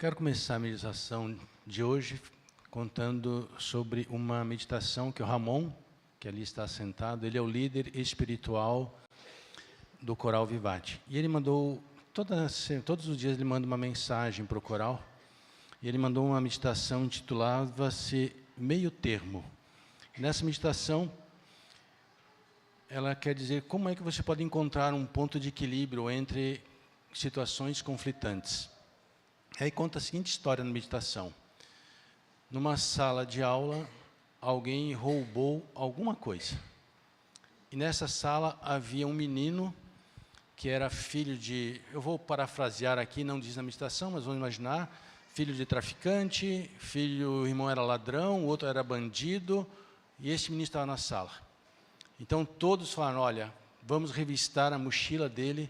Quero começar a meditação de hoje contando sobre uma meditação que o Ramon, que ali está sentado, ele é o líder espiritual do Coral Vivate. E ele mandou, todos os dias ele manda uma mensagem para o coral, e ele mandou uma meditação intitulava-se Meio Termo. Nessa meditação, ela quer dizer como é que você pode encontrar um ponto de equilíbrio entre situações conflitantes. Aí conta a seguinte história na meditação. Numa sala de aula, alguém roubou alguma coisa. E nessa sala havia um menino que era filho de... Eu vou parafrasear aqui, não diz na meditação, mas vamos imaginar. Filho de traficante, o irmão era ladrão, o outro era bandido, e esse menino estava na sala. Então todos falaram, olha, vamos revistar a mochila dele,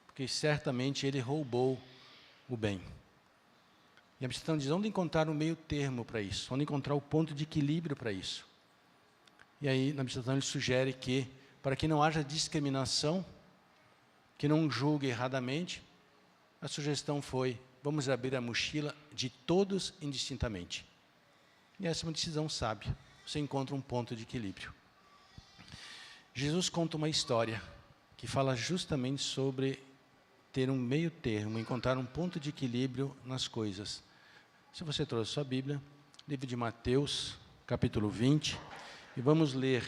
porque certamente ele roubou o bem. E a meditação diz, onde encontrar o meio termo para isso? Onde encontrar o ponto de equilíbrio para isso? E aí, na meditação, ele sugere que, para que não haja discriminação, que não julgue erradamente, a sugestão foi, vamos abrir a mochila de todos indistintamente. E essa é uma decisão sábia. Você encontra um ponto de equilíbrio. Jesus conta uma história que fala justamente sobre ter um meio termo, encontrar um ponto de equilíbrio nas coisas. Se você trouxe sua Bíblia, livro de Mateus, capítulo 20, e vamos ler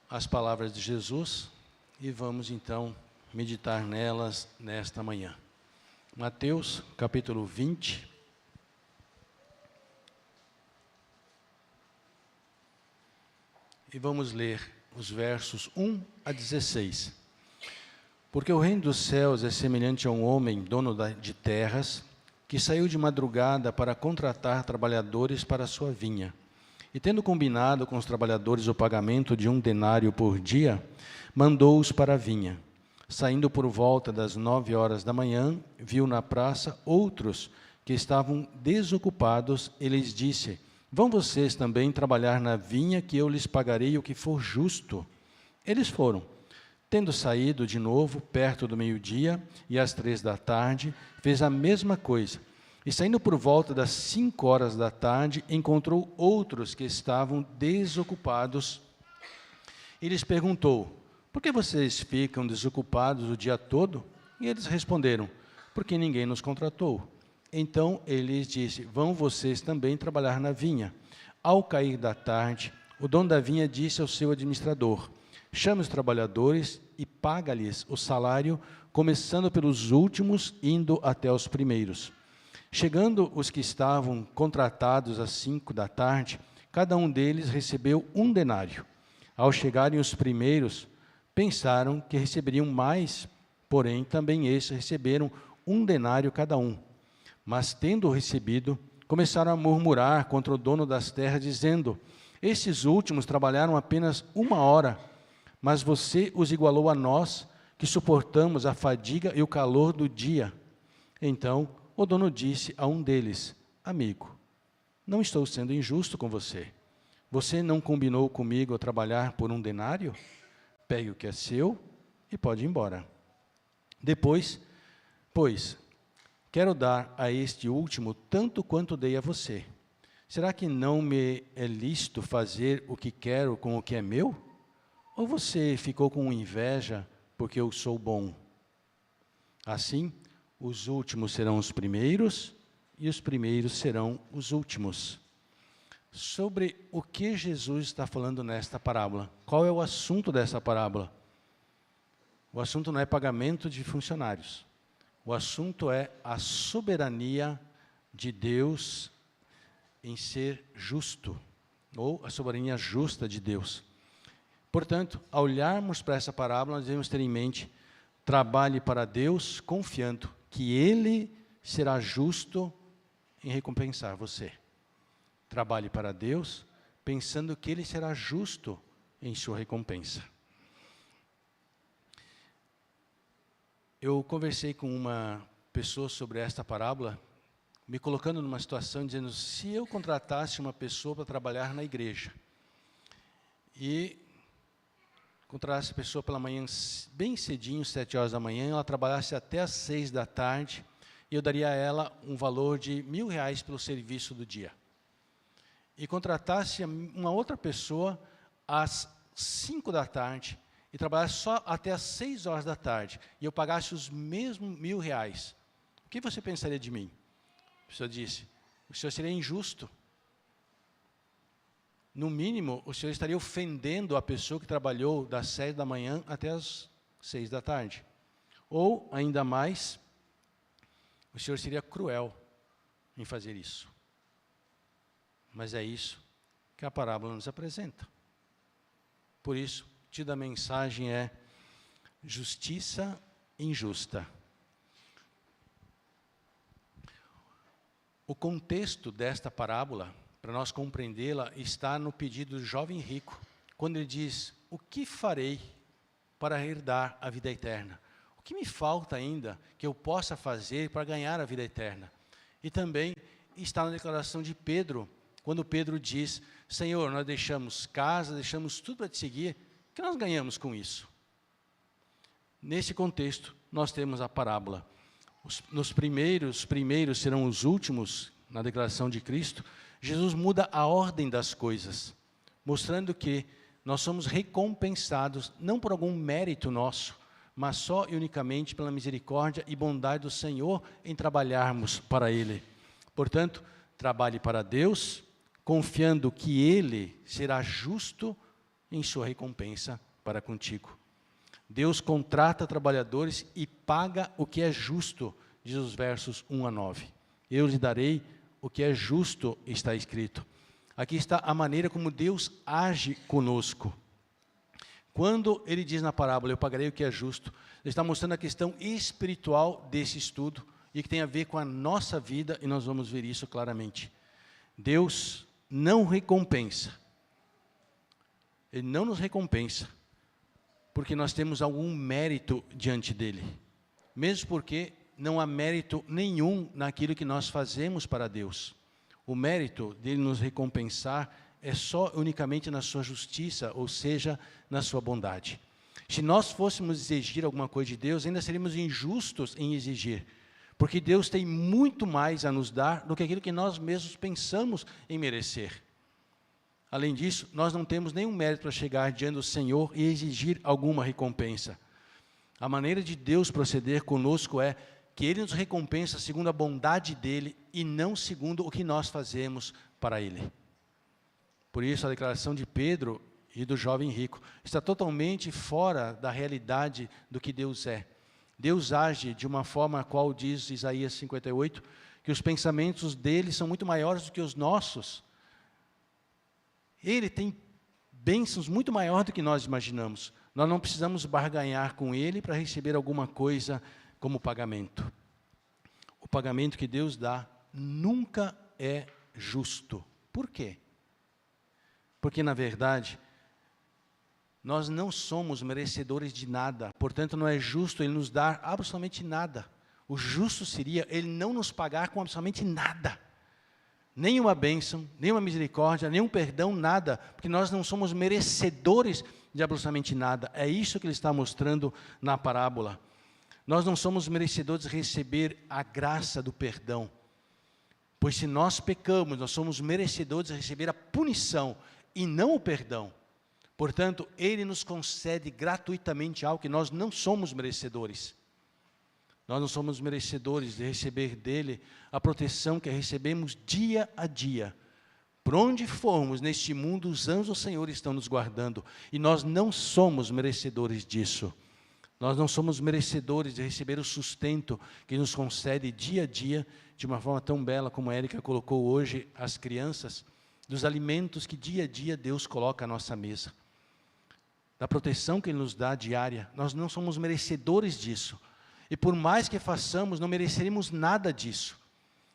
as palavras de Jesus e vamos então meditar nelas nesta manhã. Mateus, capítulo 20. E vamos ler os versos 1 a 16. Porque o reino dos céus é semelhante a um homem, dono de terras, que saiu de madrugada para contratar trabalhadores para a sua vinha. E tendo combinado com os trabalhadores o pagamento de 1 denário por dia, mandou-os para a vinha. Saindo por volta das 9 horas da manhã, viu na praça outros que estavam desocupados e lhes disse, vão vocês também trabalhar na vinha que eu lhes pagarei o que for justo. Eles foram. Tendo saído de novo, perto do meio-dia, e às 3 da tarde, fez a mesma coisa. E saindo por volta das 5 horas da tarde, encontrou outros que estavam desocupados. E lhes perguntou, por que vocês ficam desocupados o dia todo? E eles responderam, porque ninguém nos contratou. Então ele lhes disse, vão vocês também trabalhar na vinha. Ao cair da tarde, o dono da vinha disse ao seu administrador, chame os trabalhadores e paga-lhes o salário, começando pelos últimos, indo até os primeiros. Chegando os que estavam contratados às 5 da tarde, cada um deles recebeu 1 denário. Ao chegarem os primeiros, pensaram que receberiam mais, porém também estes receberam 1 denário cada um. Mas tendo recebido, começaram a murmurar contra o dono das terras, dizendo, esses últimos trabalharam apenas 1 hora, mas você os igualou a nós, que suportamos a fadiga e o calor do dia. Então, o dono disse a um deles, amigo, não estou sendo injusto com você. Você não combinou comigo a trabalhar por 1 denário? Pegue o que é seu e pode ir embora. Depois, pois, quero dar a este último tanto quanto dei a você. Será que não me é lícito fazer o que quero com o que é meu? Ou você ficou com inveja porque eu sou bom? Assim, os últimos serão os primeiros e os primeiros serão os últimos. Sobre o que Jesus está falando nesta parábola? Qual é o assunto dessa parábola? O assunto não é pagamento de funcionários. O assunto é a soberania de Deus em ser justo, ou a soberania justa de Deus. Portanto, ao olharmos para essa parábola, nós devemos ter em mente, trabalhe para Deus, confiando que Ele será justo em recompensar você. Trabalhe para Deus, pensando que Ele será justo em sua recompensa. Eu conversei com uma pessoa sobre esta parábola, me colocando numa situação, dizendo, se eu contratasse uma pessoa para trabalhar na igreja, e contratasse a pessoa pela manhã, bem cedinho, 7 horas da manhã, ela trabalhasse até às 6 da tarde, e eu daria a ela um valor de R$1.000 pelo serviço do dia. E contratasse uma outra pessoa às 5 da tarde e trabalhasse só até às 6 horas da tarde, e eu pagasse os mesmos R$1.000, o que você pensaria de mim? A pessoa disse: o senhor seria injusto. No mínimo, o senhor estaria ofendendo a pessoa que trabalhou das 7 da manhã até as 6 da tarde. Ou, ainda mais, o senhor seria cruel em fazer isso. Mas é isso que a parábola nos apresenta. Por isso, o título da mensagem é Justiça Injusta. O contexto desta parábola, para nós compreendê-la, está no pedido do jovem rico, quando ele diz: o que farei para herdar a vida eterna? O que me falta ainda que eu possa fazer para ganhar a vida eterna? E também está na declaração de Pedro, quando Pedro diz: Senhor, nós deixamos casa, deixamos tudo para te seguir, o que nós ganhamos com isso? Nesse contexto, nós temos a parábola. Nos primeiros serão os últimos, na declaração de Cristo. Jesus muda a ordem das coisas, mostrando que nós somos recompensados, não por algum mérito nosso, mas só e unicamente pela misericórdia e bondade do Senhor em trabalharmos para Ele. Portanto, trabalhe para Deus, confiando que Ele será justo em sua recompensa para contigo. Deus contrata trabalhadores e paga o que é justo, diz os versos 1 a 9. Eu lhe darei o que é justo, está escrito. Aqui está a maneira como Deus age conosco. Quando ele diz na parábola, eu pagarei o que é justo, ele está mostrando a questão espiritual desse estudo, e que tem a ver com a nossa vida, e nós vamos ver isso claramente. Deus não recompensa. Ele não nos recompensa, porque nós temos algum mérito diante dele. Mesmo porque não há mérito nenhum naquilo que nós fazemos para Deus. O mérito dele nos recompensar é só unicamente na sua justiça, ou seja, na sua bondade. Se nós fôssemos exigir alguma coisa de Deus, ainda seríamos injustos em exigir, porque Deus tem muito mais a nos dar do que aquilo que nós mesmos pensamos em merecer. Além disso, nós não temos nenhum mérito para chegar diante do Senhor e exigir alguma recompensa. A maneira de Deus proceder conosco é que Ele nos recompensa segundo a bondade dEle e não segundo o que nós fazemos para Ele. Por isso, a declaração de Pedro e do jovem rico está totalmente fora da realidade do que Deus é. Deus age de uma forma a qual diz Isaías 58, que os pensamentos dele são muito maiores do que os nossos. Ele tem bênçãos muito maiores do que nós imaginamos. Nós não precisamos barganhar com Ele para receber alguma coisa como pagamento. O pagamento que Deus dá nunca é justo. Por quê? Porque, na verdade, nós não somos merecedores de nada. Portanto, não é justo Ele nos dar absolutamente nada. O justo seria Ele não nos pagar com absolutamente nada. Nenhuma bênção, nenhuma misericórdia, nenhum perdão, nada, porque nós não somos merecedores de absolutamente nada. É isso que ele está mostrando na parábola. Nós não somos merecedores de receber a graça do perdão, pois se nós pecamos, nós somos merecedores de receber a punição e não o perdão. Portanto, ele nos concede gratuitamente algo que nós não somos merecedores. Nós não somos merecedores de receber dele a proteção que recebemos dia a dia. Por onde formos neste mundo, os anjos do Senhor estão nos guardando. E nós não somos merecedores disso. Nós não somos merecedores de receber o sustento que nos concede dia a dia, de uma forma tão bela como a Érica colocou hoje às crianças, dos alimentos que dia a dia Deus coloca à nossa mesa. Da proteção que Ele nos dá diária. Nós não somos merecedores disso. E por mais que façamos, não mereceremos nada disso.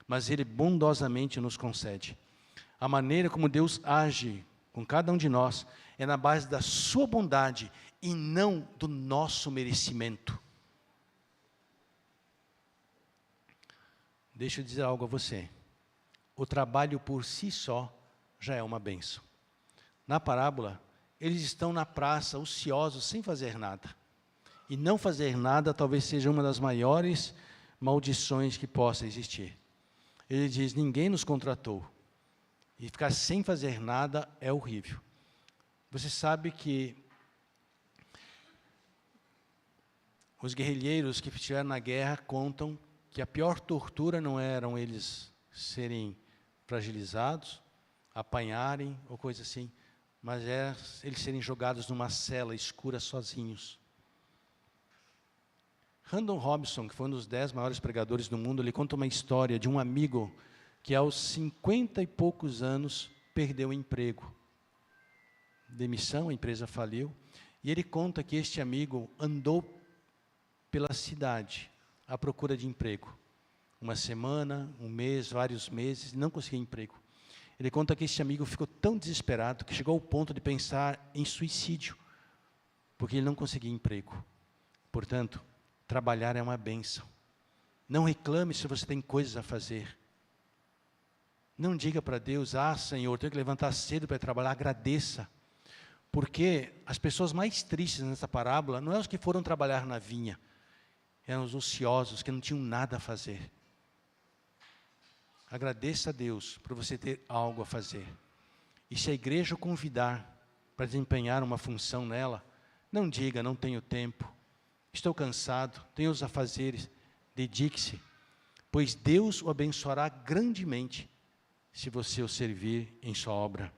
Mas Ele bondosamente nos concede. A maneira como Deus age com cada um de nós é na base da sua bondade e não do nosso merecimento. Deixa eu dizer algo a você. O trabalho por si só já é uma bênção. Na parábola, eles estão na praça, ociosos, sem fazer nada. E não fazer nada talvez seja uma das maiores maldições que possam existir. Ele diz, ninguém nos contratou. E ficar sem fazer nada é horrível. Você sabe que os guerrilheiros que estiveram na guerra contam que a pior tortura não eram eles serem fragilizados, apanharem ou coisa assim, mas é eles serem jogados numa cela escura sozinhos. Randall Robinson, que foi um dos 10 maiores pregadores do mundo, ele conta uma história de um amigo que aos 50 e poucos anos perdeu o emprego. Demissão, a empresa faliu, e ele conta que este amigo andou pela cidade à procura de emprego. Uma semana, um mês, vários meses, não conseguia emprego. Ele conta que este amigo ficou tão desesperado que chegou ao ponto de pensar em suicídio, porque ele não conseguia emprego. Portanto, trabalhar é uma bênção. Não reclame se você tem coisas a fazer. Não diga para Deus, Senhor, tenho que levantar cedo para trabalhar. Agradeça. Porque as pessoas mais tristes nessa parábola não são os que foram trabalhar na vinha, eram os ociosos, que não tinham nada a fazer. Agradeça a Deus por você ter algo a fazer. E se a igreja o convidar para desempenhar uma função nela, não diga, não tenho tempo, estou cansado, tenho os afazeres. Dedique-se, pois Deus o abençoará grandemente se você o servir em sua obra.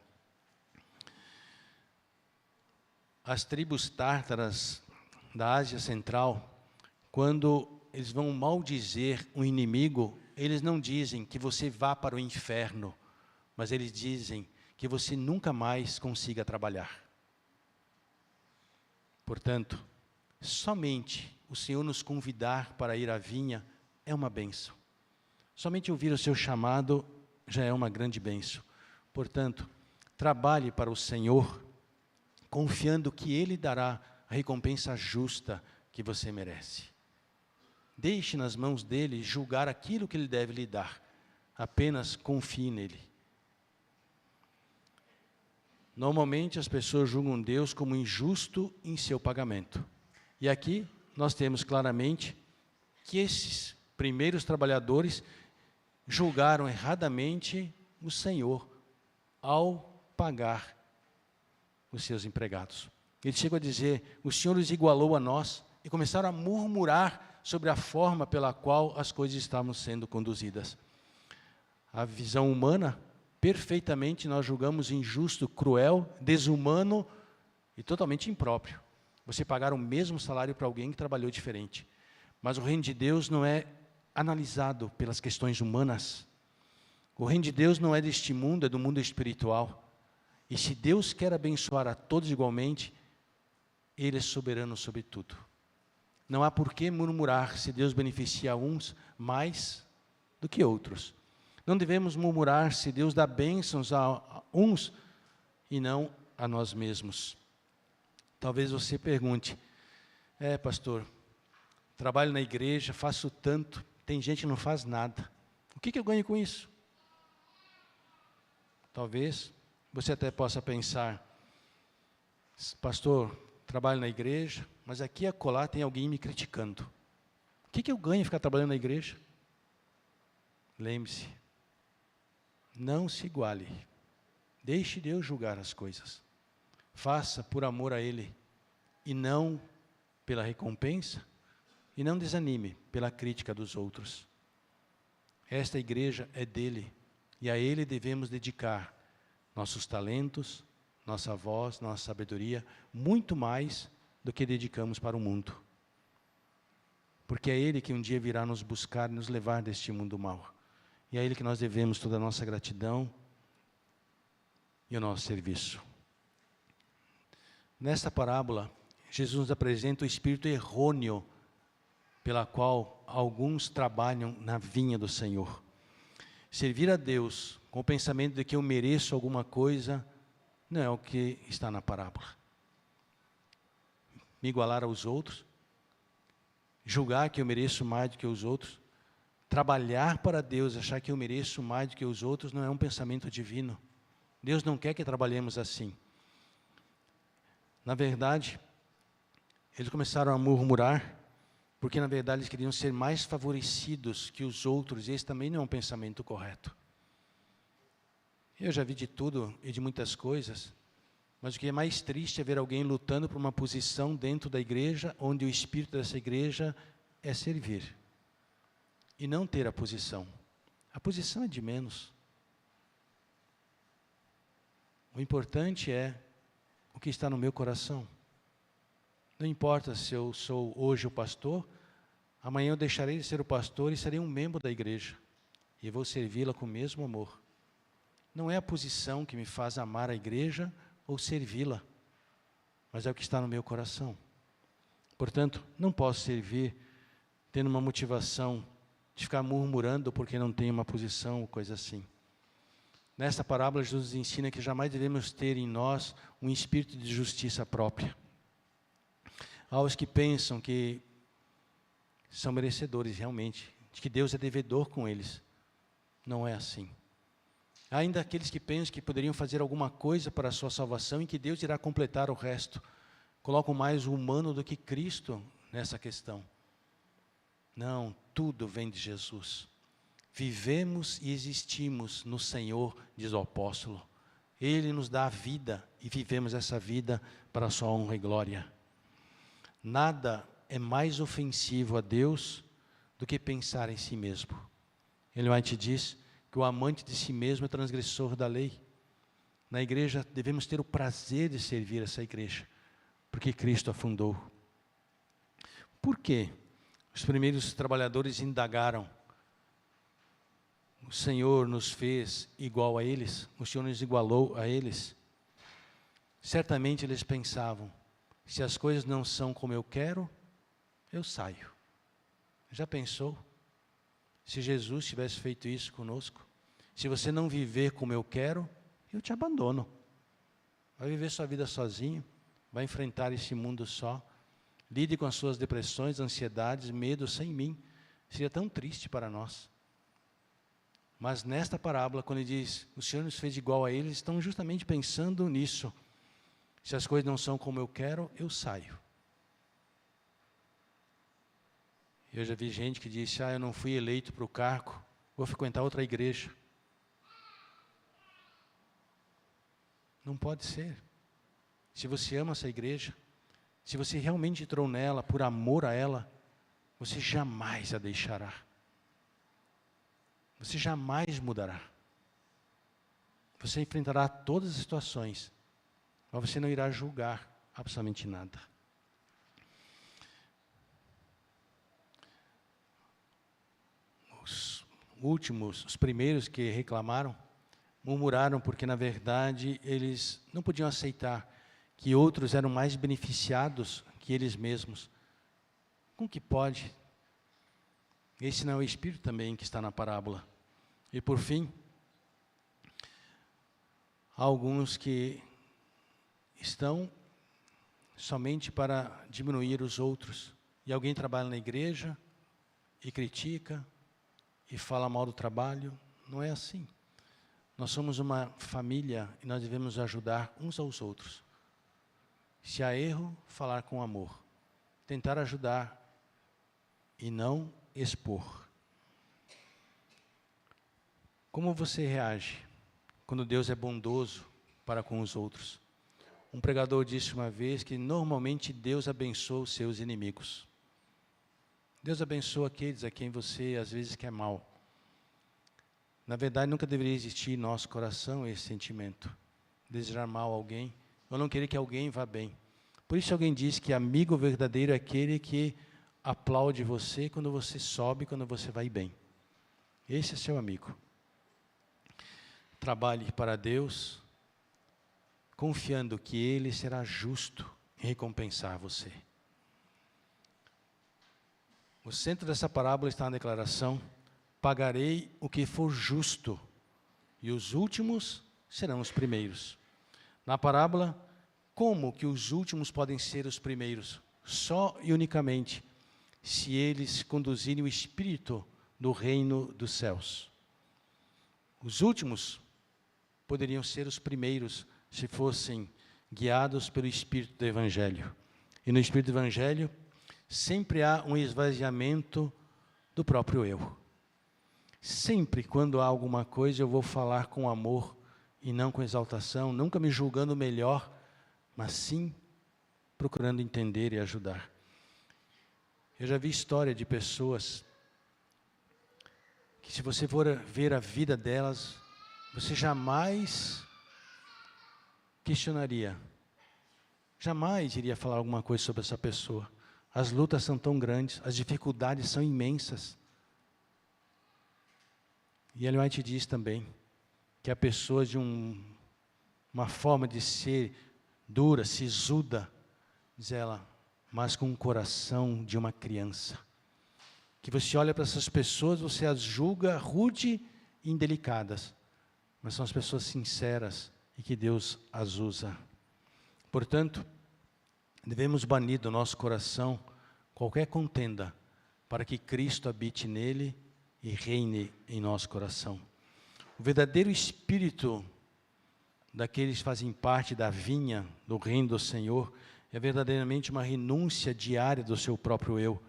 As tribos tártaras da Ásia Central, quando eles vão maldizer um inimigo, eles não dizem que você vá para o inferno, mas eles dizem que você nunca mais consiga trabalhar. Portanto, somente o Senhor nos convidar para ir à vinha é uma bênção. Somente ouvir o seu chamado já é uma grande bênção. Portanto, trabalhe para o Senhor, confiando que Ele dará a recompensa justa que você merece. Deixe nas mãos dEle julgar aquilo que Ele deve lhe dar. Apenas confie nele. Normalmente as pessoas julgam Deus como injusto em seu pagamento. E aqui nós temos claramente que esses primeiros trabalhadores julgaram erradamente o Senhor ao pagar os seus empregados. Ele chegou a dizer, o Senhor os igualou a nós, e começaram a murmurar sobre a forma pela qual as coisas estavam sendo conduzidas. A visão humana, perfeitamente nós julgamos injusto, cruel, desumano e totalmente impróprio. Você pagar o mesmo salário para alguém que trabalhou diferente. Mas o reino de Deus não é analisado pelas questões humanas. O reino de Deus não é deste mundo, é do mundo espiritual. E se Deus quer abençoar a todos igualmente, Ele é soberano sobre tudo. Não há por que murmurar se Deus beneficia uns mais do que outros. Não devemos murmurar se Deus dá bênçãos a uns e não a nós mesmos. Talvez você pergunte, pastor, trabalho na igreja, faço tanto, tem gente que não faz nada. O que eu ganho com isso? Talvez você até possa pensar, pastor, trabalho na igreja, mas aqui e acolá tem alguém me criticando. O que eu ganho em ficar trabalhando na igreja? Lembre-se, não se iguale. Deixe Deus julgar as coisas. Faça por amor a Ele, e não pela recompensa, e não desanime pela crítica dos outros. Esta igreja é dele, e a Ele devemos dedicar nossos talentos, nossa voz, nossa sabedoria, muito mais do que dedicamos para o mundo. Porque é Ele que um dia virá nos buscar e nos levar deste mundo mau. E é a Ele que nós devemos toda a nossa gratidão e o nosso serviço. Nesta parábola, Jesus nos apresenta o espírito errôneo pela qual alguns trabalham na vinha do Senhor. Servir a Deus com o pensamento de que eu mereço alguma coisa, não é o que está na parábola. Me igualar aos outros, julgar que eu mereço mais do que os outros, trabalhar para Deus, achar que eu mereço mais do que os outros, não é um pensamento divino. Deus não quer que trabalhemos assim. Na verdade, eles começaram a murmurar porque na verdade eles queriam ser mais favorecidos que os outros, e esse também não é um pensamento correto. Eu já vi de tudo e de muitas coisas, mas o que é mais triste é ver alguém lutando por uma posição dentro da igreja, onde o espírito dessa igreja é servir, e não ter a posição. A posição é de menos. O importante é o que está no meu coração. Não importa se eu sou hoje o pastor, amanhã eu deixarei de ser o pastor e serei um membro da igreja. E vou servi-la com o mesmo amor. Não é a posição que me faz amar a igreja ou servi-la, mas é o que está no meu coração. Portanto, não posso servir tendo uma motivação de ficar murmurando porque não tenho uma posição ou coisa assim. Nesta parábola, Jesus ensina que jamais devemos ter em nós um espírito de justiça própria. Aos que pensam que são merecedores realmente, de que Deus é devedor com eles. Não é assim. Há ainda aqueles que pensam que poderiam fazer alguma coisa para a sua salvação e que Deus irá completar o resto. Colocam mais o humano do que Cristo nessa questão. Não, tudo vem de Jesus. Vivemos e existimos no Senhor, diz o apóstolo. Ele nos dá a vida e vivemos essa vida para a sua honra e glória. Nada é mais ofensivo a Deus do que pensar em si mesmo. Ellen White diz que o amante de si mesmo é transgressor da lei. Na igreja devemos ter o prazer de servir essa igreja, porque Cristo a fundou. Por quê? Os primeiros trabalhadores indagaram: o Senhor nos fez igual a eles? O Senhor nos igualou a eles? Certamente eles pensavam: se as coisas não são como eu quero, eu saio. Já pensou? Se Jesus tivesse feito isso conosco? Se você não viver como eu quero, eu te abandono. Vai viver sua vida sozinho, vai enfrentar esse mundo só. Lide com as suas depressões, ansiedades, medos sem mim. Seria tão triste para nós. Mas nesta parábola, quando ele diz, o Senhor nos fez igual a eles, estão justamente pensando nisso. Se as coisas não são como eu quero, eu saio. Eu já vi gente que disse, eu não fui eleito para o cargo, vou frequentar outra igreja. Não pode ser. Se você ama essa igreja, se você realmente entrou nela por amor a ela, você jamais a deixará. Você jamais mudará. Você enfrentará todas as situações, mas você não irá julgar absolutamente nada. Os últimos, os primeiros que reclamaram, murmuraram porque, na verdade, eles não podiam aceitar que outros eram mais beneficiados que eles mesmos. Como que pode? Esse não é o Espírito também que está na parábola. E por fim, há alguns que estão somente para diminuir os outros. E alguém trabalha na igreja e critica e fala mal do trabalho. Não é assim. Nós somos uma família e nós devemos ajudar uns aos outros. Se há erro, falar com amor. Tentar ajudar e não expor. Como você reage quando Deus é bondoso para com os outros? Um pregador disse uma vez que normalmente Deus abençoa os seus inimigos. Deus abençoa aqueles a quem você às vezes quer mal. Na verdade, nunca deveria existir em nosso coração esse sentimento. Desejar mal a alguém, ou não querer que alguém vá bem. Por isso alguém diz que amigo verdadeiro é aquele que aplaude você quando você sobe, quando você vai bem. Esse é seu amigo. Trabalhe para Deus, confiando que Ele será justo em recompensar você. O centro dessa parábola está na declaração: pagarei o que for justo, e os últimos serão os primeiros. Na parábola, como que os últimos podem ser os primeiros? Só e unicamente se eles conduzirem o Espírito do reino dos céus. Os últimos poderiam ser os primeiros se fossem guiados pelo Espírito do Evangelho. E no Espírito do Evangelho, sempre há um esvaziamento do próprio eu. Sempre quando há alguma coisa eu vou falar com amor e não com exaltação, nunca me julgando melhor, mas sim procurando entender e ajudar. Eu já vi história de pessoas que, se você for ver a vida delas, você jamais questionaria, jamais iria falar alguma coisa sobre essa pessoa. As lutas são tão grandes, as dificuldades são imensas. E Ellen White diz também que a pessoa de uma forma de ser dura, sisuda, diz ela, mas com um coração de uma criança. Que você olha para essas pessoas, você as julga rude e indelicadas, mas são as pessoas sinceras e que Deus as usa. Portanto, devemos banir do nosso coração qualquer contenda, para que Cristo habite nele e reine em nosso coração. O verdadeiro espírito daqueles que fazem parte da vinha, do reino do Senhor, é verdadeiramente uma renúncia diária do seu próprio eu.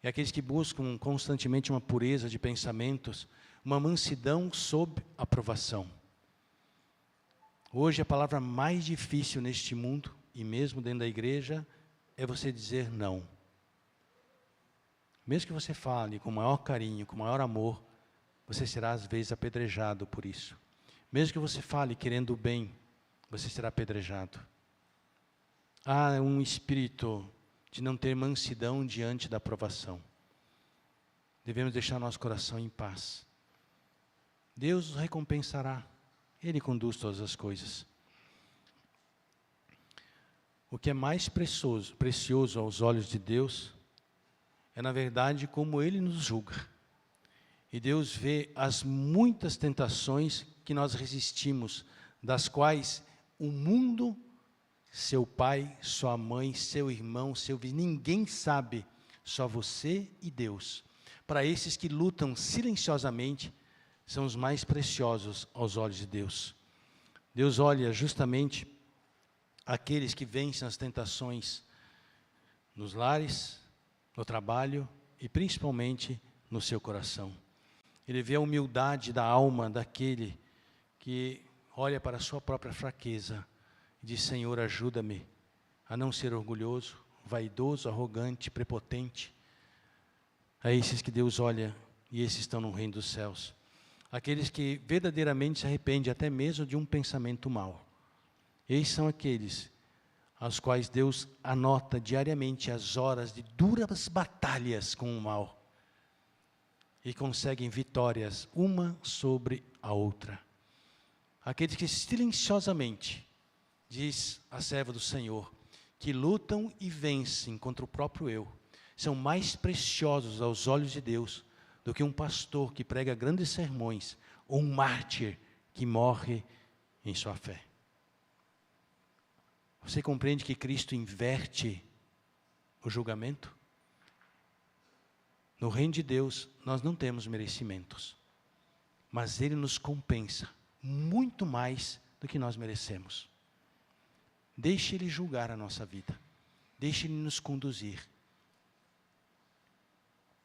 É aqueles que buscam constantemente uma pureza de pensamentos, uma mansidão sob aprovação. Hoje a palavra mais difícil neste mundo, e mesmo dentro da igreja, é você dizer não. Mesmo que você fale com o maior carinho, com o maior amor, você será às vezes apedrejado por isso. Mesmo que você fale querendo o bem, você será apedrejado. Há um espírito de não ter mansidão diante da aprovação. Devemos deixar nosso coração em paz. Deus nos recompensará. Ele conduz todas as coisas. O que é mais precioso aos olhos de Deus é, na verdade, como Ele nos julga. E Deus vê as muitas tentações que nós resistimos, das quais o mundo, seu pai, sua mãe, seu irmão, seu vizinho, ninguém sabe, só você e Deus. Para esses que lutam silenciosamente, são os mais preciosos aos olhos de Deus. Deus olha justamente aqueles que vencem as tentações nos lares, no trabalho e principalmente no seu coração. Ele vê a humildade da alma daquele que olha para a sua própria fraqueza e diz: Senhor, ajuda-me a não ser orgulhoso, vaidoso, arrogante, prepotente. A esses que Deus olha, e esses estão no reino dos céus. Aqueles que verdadeiramente se arrependem até mesmo de um pensamento mau. Esses são aqueles aos quais Deus anota diariamente as horas de duras batalhas com o mal. E conseguem vitórias uma sobre a outra. Aqueles que silenciosamente, diz a serva do Senhor, que lutam e vencem contra o próprio eu, são mais preciosos aos olhos de Deus do que um pastor que prega grandes sermões ou um mártir que morre em sua fé. Você compreende que Cristo inverte o julgamento? No reino de Deus, nós não temos merecimentos, mas Ele nos compensa muito mais do que nós merecemos. Deixe Ele julgar a nossa vida, deixe Ele nos conduzir.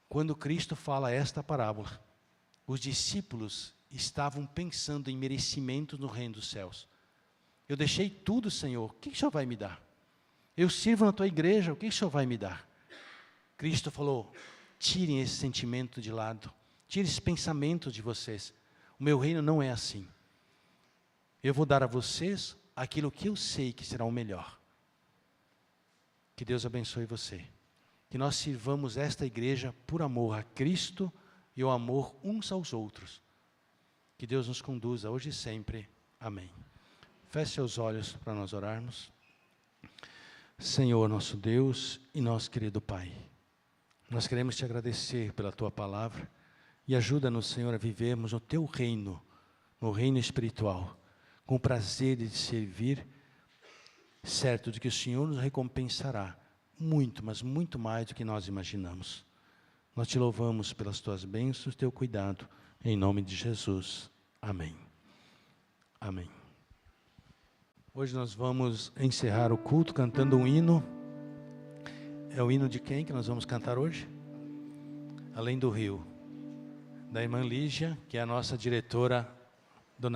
Quando Cristo fala esta parábola, os discípulos estavam pensando em merecimentos no reino dos céus. Eu deixei tudo, Senhor, o que o Senhor vai me dar? Eu sirvo na tua igreja, o que o Senhor vai me dar? Cristo falou: tirem esse sentimento de lado, tirem esse pensamento de vocês. O meu reino não é assim. Eu vou dar a vocês aquilo que eu sei que será o melhor. Que Deus abençoe você. Que nós sirvamos esta igreja por amor a Cristo e o amor uns aos outros. Que Deus nos conduza hoje e sempre. Amém. Feche seus olhos para nós orarmos. Senhor, nosso Deus e nosso querido Pai, nós queremos te agradecer pela tua palavra e ajuda-nos, Senhor, a vivermos no teu reino, no reino espiritual, com o prazer de te servir, certo de que o Senhor nos recompensará muito, mas muito mais do que nós imaginamos. Nós te louvamos pelas tuas bênçãos, teu cuidado, em nome de Jesus. Amém. Amém. Hoje nós vamos encerrar o culto cantando um hino É o hino de quem que nós vamos cantar hoje? Além do Rio. Da irmã Lígia, que é a nossa diretora